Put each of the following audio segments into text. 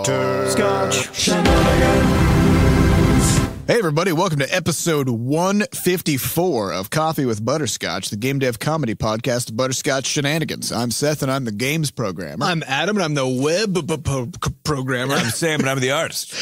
Butterscotch Shenanijam. Hey everybody, welcome to episode 154 of Coffee with Butterscotch, the game dev comedy podcast of Butterscotch Shenanigans. I'm Seth and I'm the games programmer. I'm Adam and I'm the web programmer. I'm Sam and I'm the artist.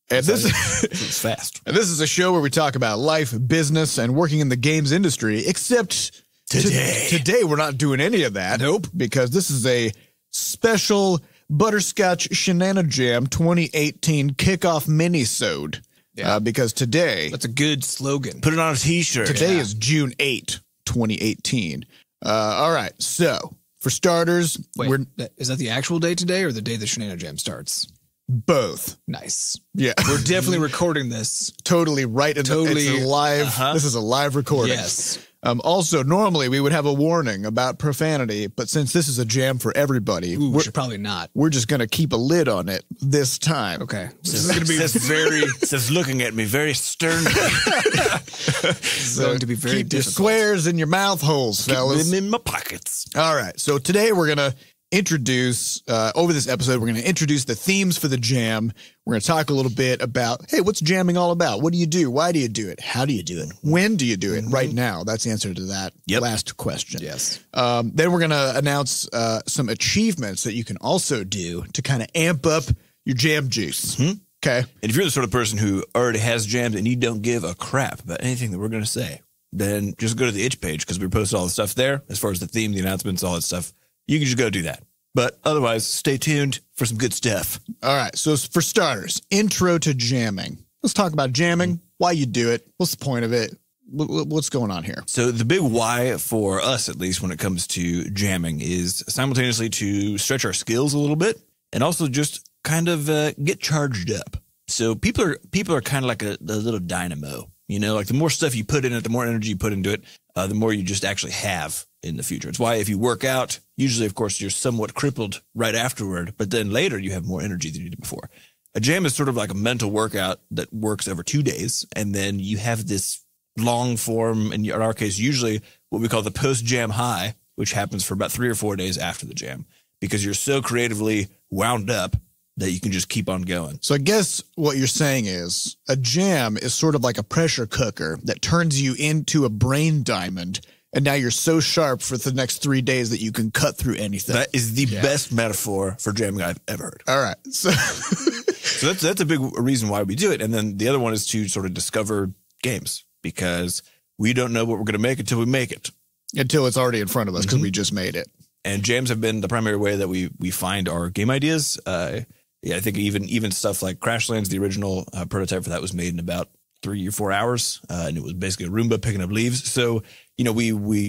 And this It's fast. And this is a show where we talk about life, business, and working in the games industry, except today we're not doing any of that. Nope. Because this is a special Butterscotch Shenanijam 2018 kickoff minisode. Yeah. Because today... That's a good slogan. Put it on a t-shirt. Today is June 8, 2018. All right, so for starters, Wait, is that the actual day today or the day the Shenanijam starts? both. Nice. Yeah. We're definitely recording this. Totally right. It's a live. This is a live recording. Yes. Also, normally we would have a warning about profanity, but since this is a jam for everybody, We should probably not. we're just going to keep a lid on it this time. Okay. This is going to be Seth's looking at me very sternly. This is going to be very Keep your difficult. swears in your mouth holes, fellas. Them in my pockets. All right. So today we're going to introduce, over this episode, we're going to introduce the themes for the jam. We're going to talk a little bit about, hey, what's jamming all about? What do you do? Why do you do it? How do you do it? When do you do it? Right now. That's the answer to that last question. Yes. Then we're going to announce some achievements that you can also do to kind of amp up your jam juice. Okay. And if you're the sort of person who already has jams and you don't give a crap about anything that we're going to say, then just go to the itch page because we posted all the stuff there as far as the theme, the announcements, all that stuff. You can just go do that. But otherwise, stay tuned for some good stuff. All right. So for starters, intro to jamming. Let's talk about jamming, why you do it, what's the point of it, what's going on here? So the big why for us, at least when it comes to jamming, is simultaneously to stretch our skills a little bit and also just kind of get charged up. So people are kind of like a little dynamo. You know, like the more stuff you put in it, the more energy you put into it, the more you just actually have in the future. It's why if you work out, usually, of course, you're somewhat crippled right afterward, but then later you have more energy than you did before. A jam is sort of like a mental workout that works over 2 days, and then you have this long form, in our case, usually what we call the post-jam high, which happens for about 3 or 4 days after the jam, because you're so creatively wound up that you can just keep on going. So I guess what you're saying is a jam is sort of like a pressure cooker that turns you into a brain diamond. And now you're so sharp for the next 3 days that you can cut through anything. That is the best metaphor for jamming I've ever heard. All right. So, So that's a big reason why we do it. And then the other one is to sort of discover games, because we don't know what we're going to make until we make it. until it's already in front of us because we just made it. And jams have been the primary way that we find our game ideas. I think even stuff like Crashlands, the original prototype for that was made in about 3 or 4 hours. And it was basically a Roomba picking up leaves. So, you know,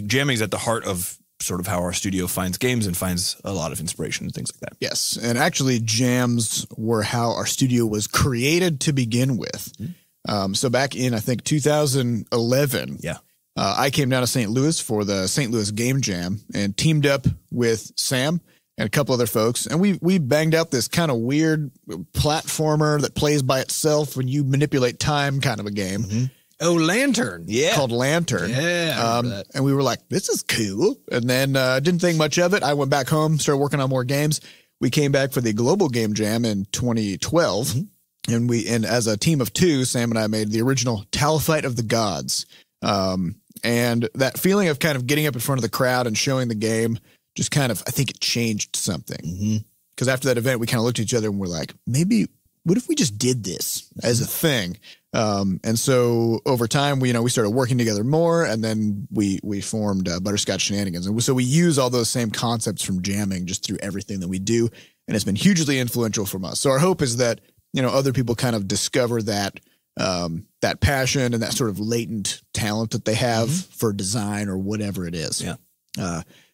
jamming is at the heart of sort of how our studio finds games and finds a lot of inspiration and things like that. Yes. And actually jams were how our studio was created to begin with. So back in, I think, 2011, I came down to St. Louis for the St. Louis Game Jam and teamed up with Sam and a couple other folks. And we banged out this kind of weird platformer that plays by itself when you manipulate time kind of a game. Oh, Lantern. Yeah. Called Lantern. Yeah. I remember that. And we were like, this is cool. And then didn't think much of it. I went back home, started working on more games. We came back for the Global Game Jam in 2012. And as a team of two, Sam and I made the original Talfight of the Gods. And that feeling of kind of getting up in front of the crowd and showing the game just kind of, I think it changed something. Because after that event, we kind of looked at each other and we're like, maybe, what if we just did this as a thing? And so over time, we started working together more, and then we formed Butterscotch Shenanigans. And so we use all those same concepts from jamming just through everything that we do. And it's been hugely influential from us. So our hope is that, other people kind of discover that, that passion and that sort of latent talent that they have for design or whatever it is. Yeah.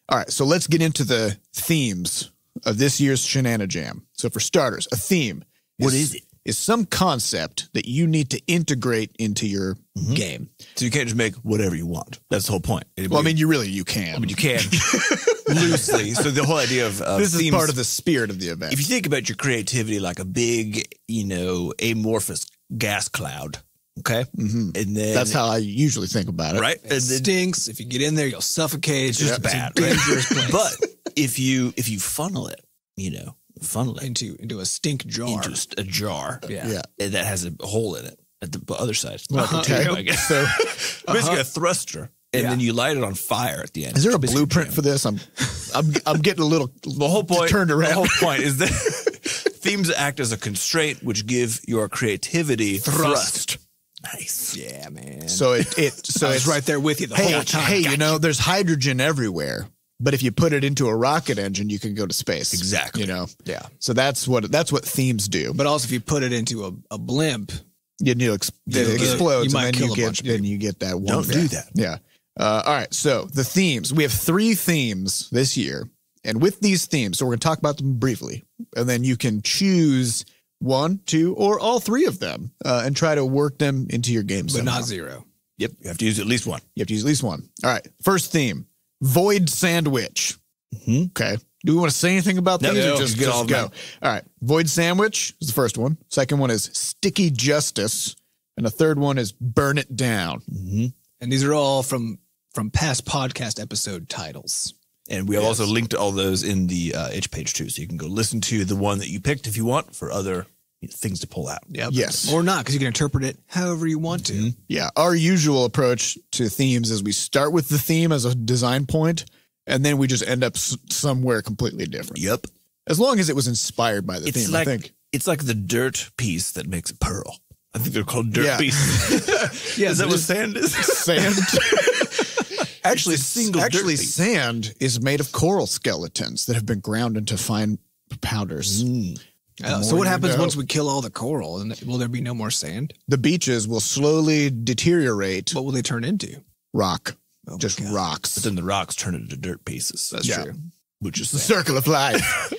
All right. So let's get into the themes of this year's Shenanijam. So for starters, a theme. What is it? Is some concept that you need to integrate into your game. So you can't just make whatever you want. That's the whole point. Well, I mean, you can. I mean, you can loosely. So the whole idea of this is themes, part of the spirit of the event. if you think about your creativity like a big, amorphous gas cloud, okay? And then That's how I usually think about it. right? It stinks. If you get in there, you'll suffocate. It's just bad, It's a dangerous place. But if you funnel it, funnel it into a stink jar. into a jar. Yeah. And that has a hole in it at the other side. Okay. I guess. So basically a thruster, and then you light it on fire at the end. Is there a blueprint for this? I'm getting a little the whole point turned around. The whole point is that themes act as a constraint, which give your creativity thrust. Nice. Yeah, man. So it's right there with you the whole time. Hey, you know, there's hydrogen everywhere, but if you put it into a rocket engine, you can go to space. Exactly. You know. Yeah. So that's what themes do. But also, if you put it into a blimp, it explodes, you might and kill then a bunch of people. you get that one. Don't do that. Yeah. All right. So the themes, we have 3 themes this year, and with these themes, so we're going to talk about them briefly, and then you can choose 1, 2, or all 3 of them, and try to work them into your game. but not 0. Yep. You have to use at least one. You have to use at least one. All right. First theme, void sandwich. Okay. Do we want to say anything about these or just get all of go? them. All right. Void sandwich is the first one. Second one is sticky justice. And the third one is burn it down. And these are all from past podcast episode titles. And we have also linked all those in the itch page too, so you can go listen to the one that you picked if you want for other things to pull out. Yep. Yes. Or not, because you can interpret it however you want to. Yeah. Our usual approach to themes is we start with the theme as a design point, and then we just end up somewhere completely different. Yep. As long as it was inspired by the theme, I think. It's like the dirt piece that makes a pearl. I think they're called dirt Yeah. pieces. Yeah, Is that what sand is? Sand. Actually, dirt piece. sand is made of coral skeletons that have been ground into fine powders. So what happens know. once we kill all the coral? And will there be no more sand? The beaches will slowly deteriorate. What will they turn into? Rock. Oh, Just God. rocks. But then the rocks turn into dirt pieces. That's Yeah. true. Which is The sand. circle of life.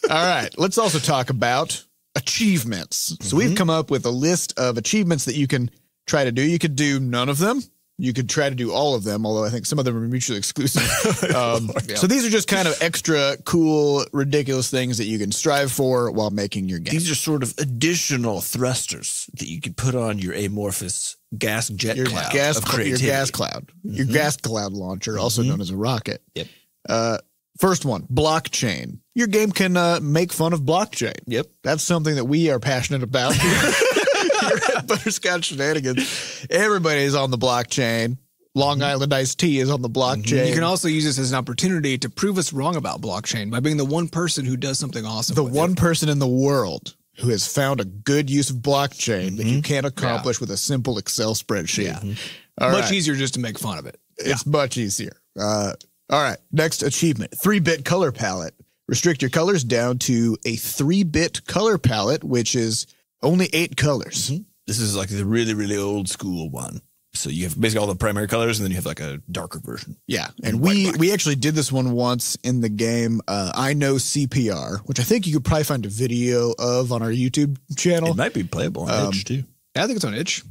All right. Let's also talk about achievements. So we've come up with a list of achievements that you can try to do. You could do none of them. You could try to do all of them, although I think some of them are mutually exclusive. So these are just kind of extra cool, ridiculous things that you can strive for while making your game. These are sort of additional thrusters that you can put on your amorphous gas jet Your cloud gas, of your creativity. gas cloud. Your gas cloud launcher, also known as a rocket. Yep. First one, blockchain. Your game can make fun of blockchain. Yep. That's something that we are passionate about. Here at Butterscotch Shenanigans. Everybody's on the blockchain. Long Island Iced Tea is on the blockchain. You can also use this as an opportunity to prove us wrong about blockchain by being the one person who does something awesome. the with one it. person in the world who has found a good use of blockchain that you can't accomplish with a simple Excel spreadsheet. All much right. easier just to make fun of it. It's much easier. All right. Next achievement, 3-bit color palette. Restrict your colors down to a 3-bit color palette, which is only 8 colors. This is like the really, really old school one. So you have basically all the primary colors, and then you have like a darker version. Yeah. And we actually did this one once in the game I Know CPR, which I think you could probably find a video of on our YouTube channel. It might be playable on Edge too. Yeah, I think it's on itch.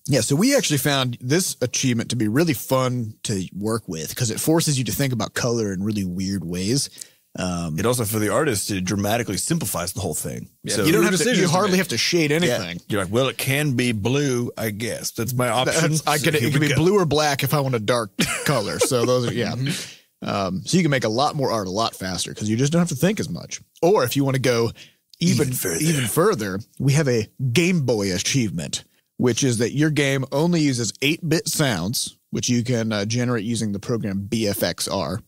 Yeah, so we actually found this achievement to be really fun to work with because it forces you to think about color in really weird ways. It also, for the artist, it dramatically simplifies the whole thing. Yeah, So You don't Fewer have to, decisions you to hardly make. have to shade anything. you're like, well, it can be blue, I guess. That's my option. It can be blue or black if I want a dark color. So those are, so you can make a lot more art a lot faster because you just don't have to think as much. Or if you want to go even further, we have a Game Boy achievement, which is that your game only uses 8-bit sounds, which you can generate using the program BFXR.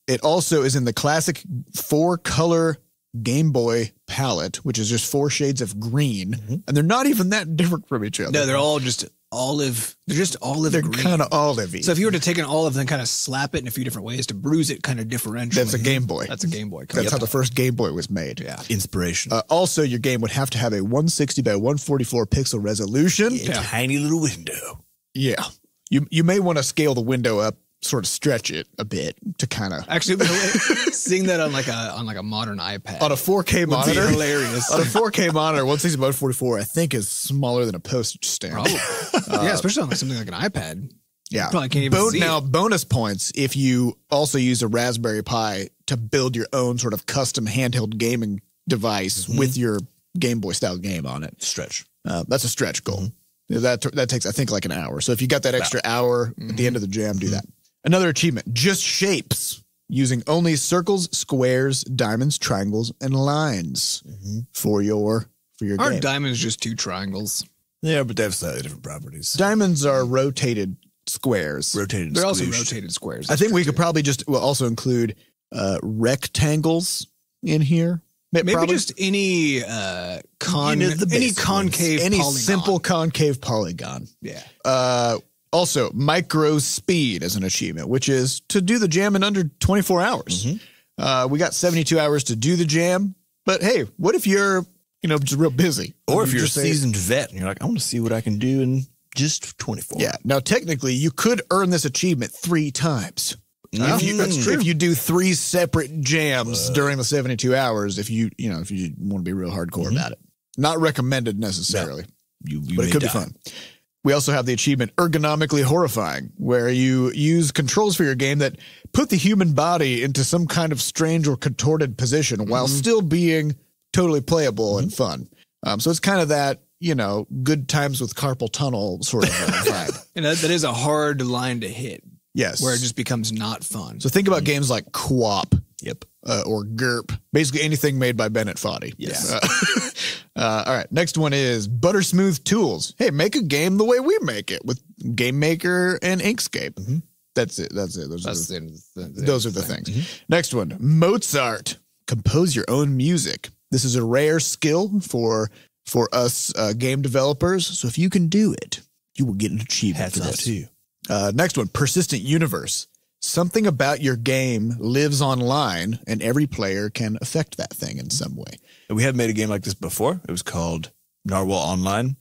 It also is in the classic 4-color Game Boy palette, which is just 4 shades of green, and they're not even that different from each other. No, they're all just olive. They're just olive They're green. kind of olivey. So if you were to take an olive and then kind of slap it in a few different ways to bruise it kind of differentially. That's a Game Boy. That's a Game Boy. That's how the first Game Boy was made. Yeah. Inspiration. Also, your game would have to have a 160 by 144 pixel resolution. Tiny little window. Yeah. You may want to scale the window up, sort of stretch it a bit to kind of Actually, seeing that on like a modern iPad on a 4K would be monitor. hilarious. On a 4K monitor, 160 by 144, I think is smaller than a postage stamp. Probably. Yeah, especially on like something like an iPad. Yeah. You probably can't even see Now, it. bonus points if you also use a Raspberry Pi to build your own sort of custom handheld gaming device with your Game Boy style game on it. Stretch. That's a stretch goal. That takes, I think, like an hour. So if you got that extra hour at the end of the jam, do that. Another achievement, just shapes. using only circles, squares, diamonds, triangles, and lines for your game. Aren't diamonds just 2 triangles? Yeah, but they have slightly different properties. Diamonds are rotated squares. They're also rotated squares. I think we could probably just also include rectangles in here. Maybe probably. just any concave any polygon. simple concave polygon. Yeah. Also, micro speed as an achievement, which is to do the jam in under 24 hours. We got 72 hours to do the jam, but hey, what if you're, just real busy? Or if you're a seasoned vet and you're like, I want to see what I can do in just 24. Yeah. Now, technically, you could earn this achievement 3 times. That's true. If you do 3 separate jams during the 72 hours, if you want to be real hardcore about it. Not recommended necessarily, but it could be fun. We also have the achievement Ergonomically Horrifying, where you use controls for your game that put the human body into some kind of strange or contorted position while still being totally playable and fun. So it's kind of that, good times with carpal tunnel sort of vibe. And that is a hard line to hit. Yes. Where it just becomes not fun. So think about games like Co-op. Or GURP. Basically anything made by Bennett Foddy. Yes. All right. Next one is Buttersmooth Tools. Hey, make a game the way we make it with Game Maker and Inkscape. That's it. Those are the things. Next one, Mozart. Compose your own music. This is a rare skill for us game developers. So if you can do it, you will get an achievement for this too. Next one, Persistent Universe. Something about your game lives online, and every player can affect that thing in some way. We have made a game like this before. It was called Narwhal Online.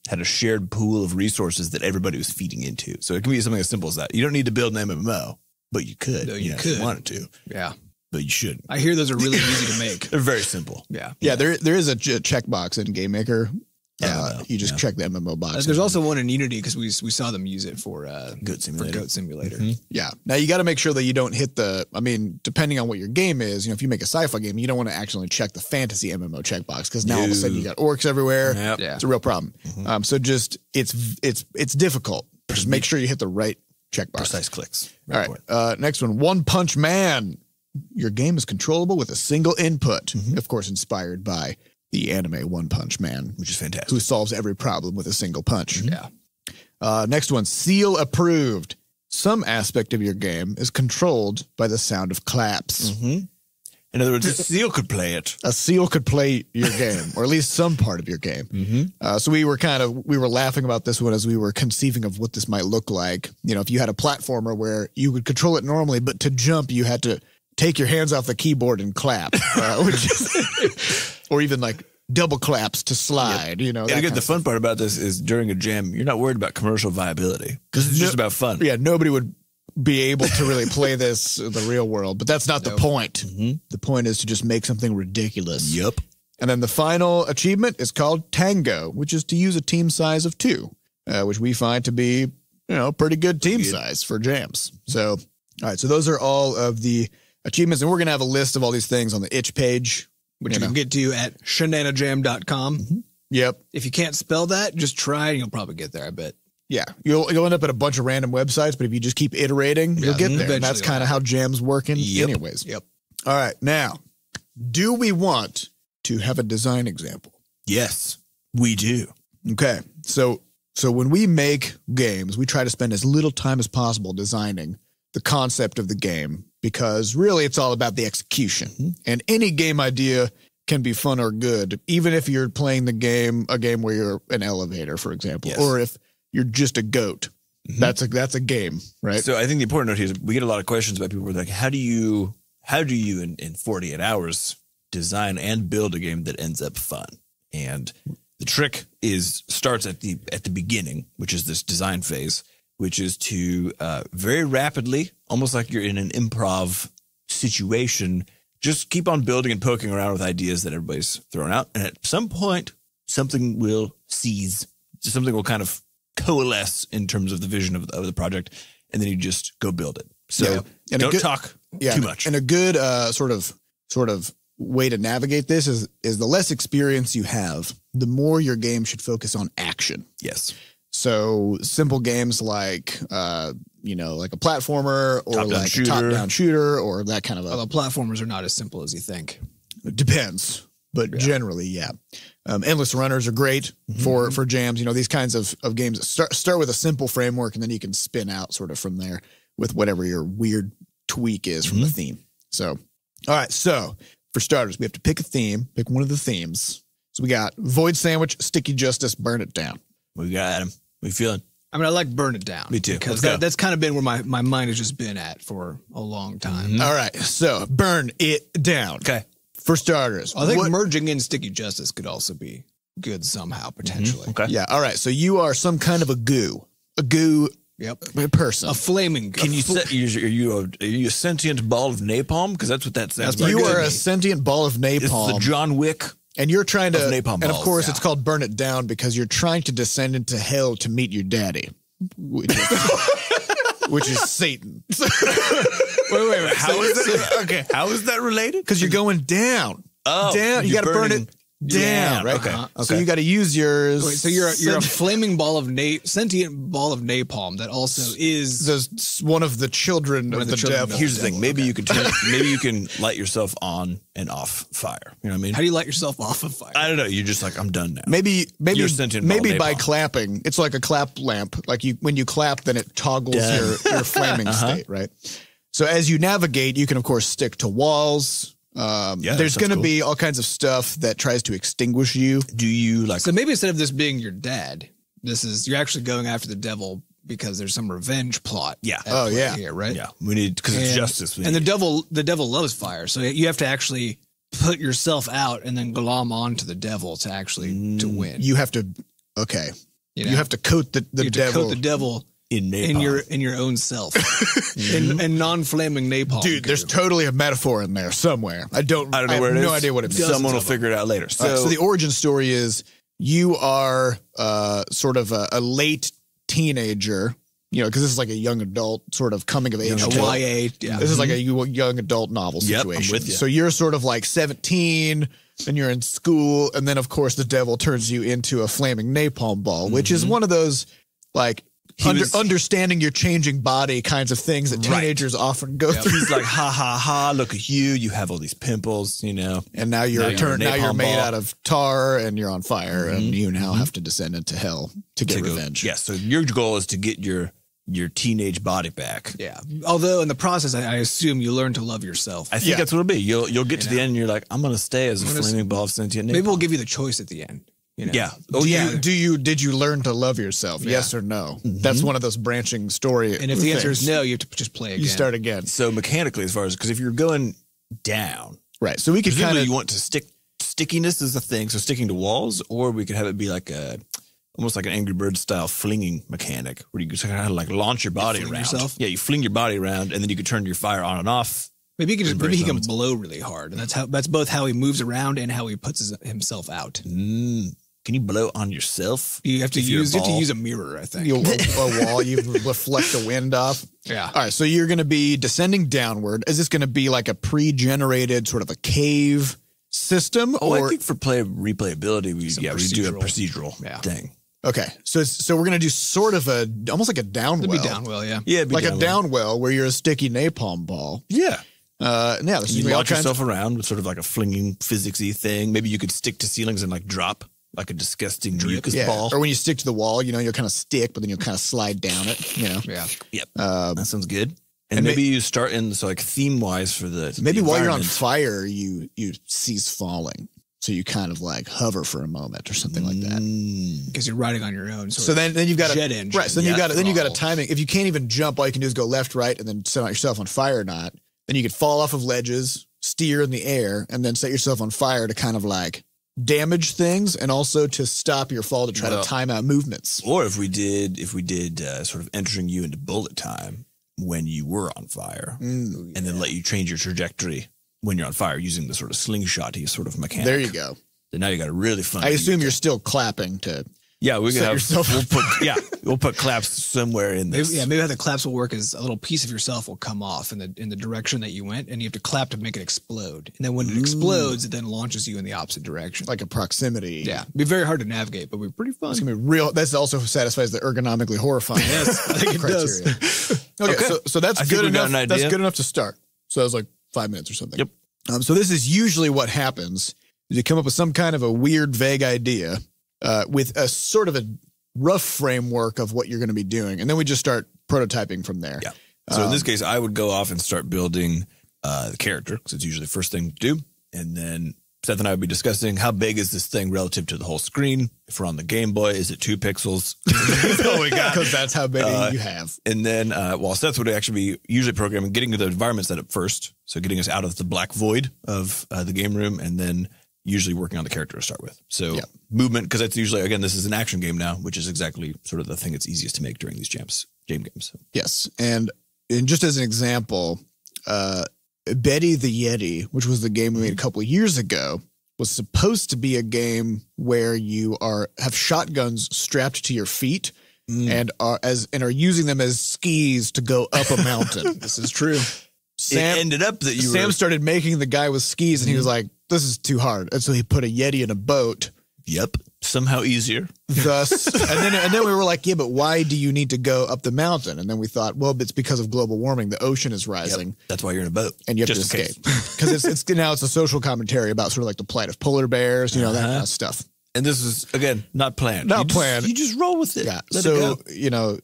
Had a shared pool of resources that everybody was feeding into. So it can be something as simple as that. You don't need to build an MMO, but you could. If you wanted to. Yeah. But you shouldn't. I hear those are really easy to make. They're very simple. Yeah. Yeah, there is a checkbox in Game Maker. You just check the MMO box. There's also one in Unity because we saw them use it for Goat Simulator. Yeah. Now you got to make sure that you don't hit depending on what your game is, if you make a sci-fi game, you don't want to actually check the fantasy MMO checkbox because now all of a sudden you got orcs everywhere. Yep. Yeah. It's a real problem. So just it's difficult. Just make sure you hit the right checkbox. Precise clicks. All right. Next one, One Punch Man. Your game is controllable with a single input. Of course, inspired by the anime One Punch Man, which is fantastic, who solves every problem with a single punch. Yeah. Next one, Seal Approved. Some aspect of your game is controlled by the sound of claps. In other words, a seal could play it. A seal could play your game, or at least some part of your game. So we were laughing about this one as we were conceiving of what this might look like. If you had a platformer where you would control it normally, but to jump, you had to take your hands off the keyboard and clap, or even like double claps to slide. And again, the fun part about this is during a jam, you're not worried about commercial viability because it's just about fun. Yeah, nobody would be able to really play this in the real world, but that's not the point. The point is to just make something ridiculous. Yep. And then the final achievement is called Tango, which is to use a team size of 2, which we find to be, pretty good team size for jams. So, all right. So those are all of the achievements, and we're going to have a list of all these things on the itch page, which you can get to at shenanijam.com. Yep. If you can't spell that, just try and you'll probably get there, I bet. Yeah. You'll end up at a bunch of random websites, but if you just keep iterating, you'll get there. And that's kind of how jams work anyways. Yep. All right. Now, do we want to have a design example? Yes, we do. Okay. So when we make games, we try to spend as little time as possible designing the concept of the game, because really it's all about the execution. And any game idea can be fun or good, even if you're playing a game where you're an elevator, for example, or if you're just a goat. That's a game, right? So I think the important note here is we get a lot of questions about people who are like, how do you in 48 hours design and build a game that ends up fun? And the trick starts at the beginning, which is this design phase, which is to very rapidly, almost like you're in an improv situation, just keep on building and poking around with ideas that everybody's throwing out. And at some point, something will seize. Something will kind of coalesce in terms of the vision of the project, and then you just go build it. So don't talk too much. And a good sort of way to navigate this is the less experience you have, the more your game should focus on action. Yes. So simple games like, like a platformer or Top-down like shooter. a top-down shooter or that kind of a. Although platformers are not as simple as you think. It depends, but generally, yeah. Endless runners are great for jams. These kinds of games that start with a simple framework and then you can spin out sort of from there with whatever your weird tweak is from the theme. So, all right. So for starters, we have to pick a theme, pick one of the themes. So we got Void Sandwich, Sticky Justice, Burn It Down. We got Adam. We feeling? I mean, I like Burn It Down. Me too. Because Let's go. that's kind of been where my mind has just been at for a long time. All right. So Burn It Down. Okay. For starters. I think merging in Sticky Justice could also be good somehow, potentially. Okay. Yeah. All right. So you are some kind of a goo Yep. person. A flaming goo. Can you set? Are you a sentient ball of napalm? Because that's what that sounds That's like. You good are to a me. sentient ball of It's napalm. the John Wick. And you're trying to, Of napalm and of balls, course, yeah. it's called Burn It Down because you're trying to descend into hell to meet your daddy, which is Satan. Wait. How is that? Okay. How is that related? Because you're going down. Oh, down. You you're got to burn burning it down, right? Okay. So you got to use yours. Wait, so you're a flaming ball of sentient ball of napalm that also is one of the children of the devil. Here's the thing. Maybe you can maybe you can light yourself on and off fire. You know what I mean? How do you light yourself off of fire? I don't know. You're just like, I'm done now. Maybe You're sentient ball maybe by napalm. clapping. It's like a clap lamp. Like when you clap, then it toggles your flaming state, right? So as you navigate, you can of course stick to walls. that There's sounds going to cool. be all kinds of stuff that tries to extinguish you. Do you like? So maybe instead of this being your dad, you're actually going after the devil because there's some revenge plot. Yeah. at Oh, play yeah. Here, right? Yeah, we need because it's And- justice. And the devil loves fire, so you have to actually put yourself out and then glom onto the devil to actually to win. You have to, okay. You know? You have to coat the You have to devil. coat the devil in napalm. in your own self, in non-flaming napalm. Dude, there's goo. totally a metaphor in there somewhere. I don't know where it have is. no idea what it means. Someone will figure it out later. All right, so the origin story is you are sort of a late teenager, because this is like a young adult sort of coming of age. a tale. YA. Yeah. This is like a young adult novel Yep, I'm situation. with you. So you're sort of like 17 and you're in school. And then, of course, the devil turns you into a flaming napalm ball, which is one of those like understanding your changing body kinds of things that Right. teenagers often go through. He's like, ha ha ha! Look at you! You have all these pimples. You know. And now you're Now you're a now you're napalm made ball. out of tar and you're on fire and you now have to descend into hell to get to go- revenge. Yeah. So your goal is to get your teenage body back. Yeah. Although in the process, I assume you learn to love yourself. I think Yeah. that's what it'll be. You'll get to the end and you're like, I'm gonna stay as a flaming ball of sentient. Maybe napalm. we'll give you the choice at the end. Yeah. Oh, did you learn to love yourself? Yes or no? That's one of those branching story. And if the answer is things. no, you have to just play again. you start again. So mechanically, as far as because if you're going down, Right. So we could presumably kind of you want to stickiness is the thing. So sticking to walls, or we could have it be like almost like an Angry Bird style flinging mechanic, where you can kind of like launch your body fling around. yourself? Yeah, you fling your body around, and then you can turn your fire on and off. Maybe he can just, Very maybe he can moments. blow really hard, and that's both how he moves around and how he puts himself out. Can you blow on yourself? You have to If you're a use ball? a mirror, I think. a wall. You reflect the wind off. Yeah. All right. So you're going to be descending downward. Is this going to be like a pre-generated sort of a cave system, Oh, or I think for replayability, we do a procedural Yeah. thing. okay? So we're going to do sort of almost like a downwell, It'd be down well, yeah. Yeah, it'd be like a down. downwell where you're a sticky napalm ball. Yeah. Yeah, this is You all launch kinds yourself around with sort of like a flinging physicsy thing. Maybe you could stick to ceilings and like drop like a disgusting mucus yeah. ball. Or when you stick to the wall, you'll kind of stick, but then you'll kind of slide down it. Yeah. Yep. That sounds good. And and maybe you start in so like theme wise for the Maybe while you're on environment. fire, you cease falling, so you kind of like hover for a moment or something like that. Because you're riding on your own. So then you've got jet a engine. right. So then Yeah, you got a throttle. timing. If you can't even jump, all you can do is go left, right, and then set yourself on fire or not. Then you could fall off of ledges, steer in the air, and then set yourself on fire to kind of like damage things and also to stop your fall to try to time out movements. Or if we did sort of entering you into bullet time when you were on fire, and then let you change your trajectory when you're on fire using the sort of slingshot sort of mechanic. There you go. Then now you got a really fun. I assume you're still clapping to Yeah, we can Set have. yourself We'll put claps somewhere in this. Maybe how the claps will work is a little piece of yourself will come off in the direction that you went, and you have to clap to make it explode. And then when it explodes, it then launches you in the opposite direction. like a proximity. Yeah, it'd be very hard to navigate, but we're pretty fun. It's gonna be real. That also satisfies the ergonomically horrifying. Yes, I think it does. Okay, so that's good we got enough. an idea. That's good enough to start. So that was like 5 minutes or something. Yep. So this is usually what happens. Is you come up with some kind of a weird, vague idea with a sort of a rough framework of what you're going to be doing, and then we just start prototyping from there. Yeah. So in this case, I would go off and start building the character because it's usually the first thing to do, and then Seth and I would be discussing how big is this thing relative to the whole screen. If we're on the Game Boy, is it 2 pixels? That's all we got. Because that's how many you have. And then while Seth would actually be usually programming, getting to the environment setup first, so getting us out of the black void of the game room, and then usually working on the character to start with. So movement, because that's usually, again, this is an action game now, which is exactly sort of the thing that's easiest to make during these jam games. Yes. And just as an example, Betty the Yeti, which was the game we made a couple of years ago, was supposed to be a game where you have shotguns strapped to your feet and are using them as skis to go up a mountain. This is true. It ended up that Sam started making the guy with skis, and he was like, "This is too hard," and so he put a Yeti in a boat. Yep. Somehow easier. Thus, and then we were like, "Yeah, but why do you need to go up the mountain?" And then we thought, well, it's because of global warming. The ocean is rising. Yep. That's why you're in a boat, and you have to escape because it's now it's a social commentary about sort of like the plight of polar bears, that kind of stuff. And this is again not planned. Not planned. You just roll with it. Yeah. Let so it go.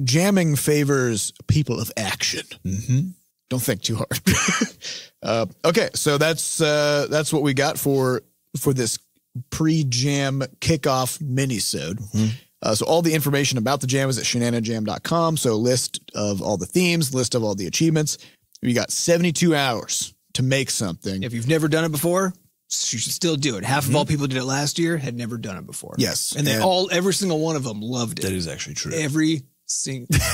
Jamming favors people of action. Mm-hmm. Don't think too hard. Okay, so that's what we got for this pre-jam kickoff minisode. Mm-hmm. So all the information about the jam is at shenanijam.com. So list of all the themes, list of all the achievements. You got 72 hours to make something. If you've never done it before, you should still do it. Half of all people who did it last year had never done it before. Yes. And every single one of them loved it. That is actually true. We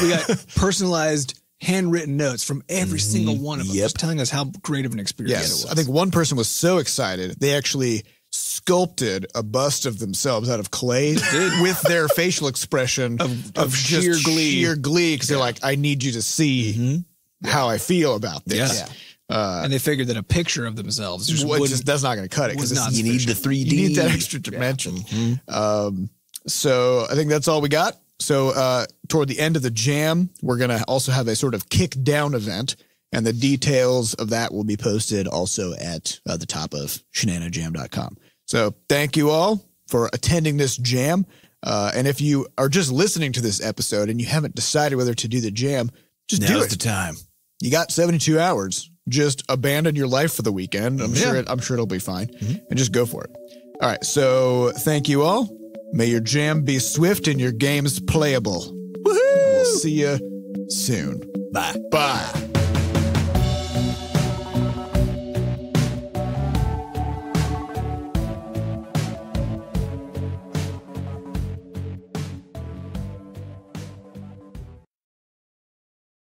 got personalized handwritten notes from every single one of them, just telling us how great of an experience it was. I think one person was so excited, they actually sculpted a bust of themselves out of clay with their facial expression of sheer glee. Because they're like, I need you to see how I feel about this. Yeah. And they figured that a picture of themselves that's not going to cut it. Because you need the 3D. You need that extra dimension. So I think that's all we got. So toward the end of the jam, we're going to also have a sort of kick down event, and the details of that will be posted also at the top of shenanijam.com. So thank you all for attending this jam. And if you are just listening to this episode and you haven't decided whether to do the jam, just do it. Now's the time. You got 72 hours. Just abandon your life for the weekend. I'm sure it'll be fine. And just go for it. All right. So thank you all. May your jam be swift and your games playable. Woohoo! We'll see you soon. Bye. Bye.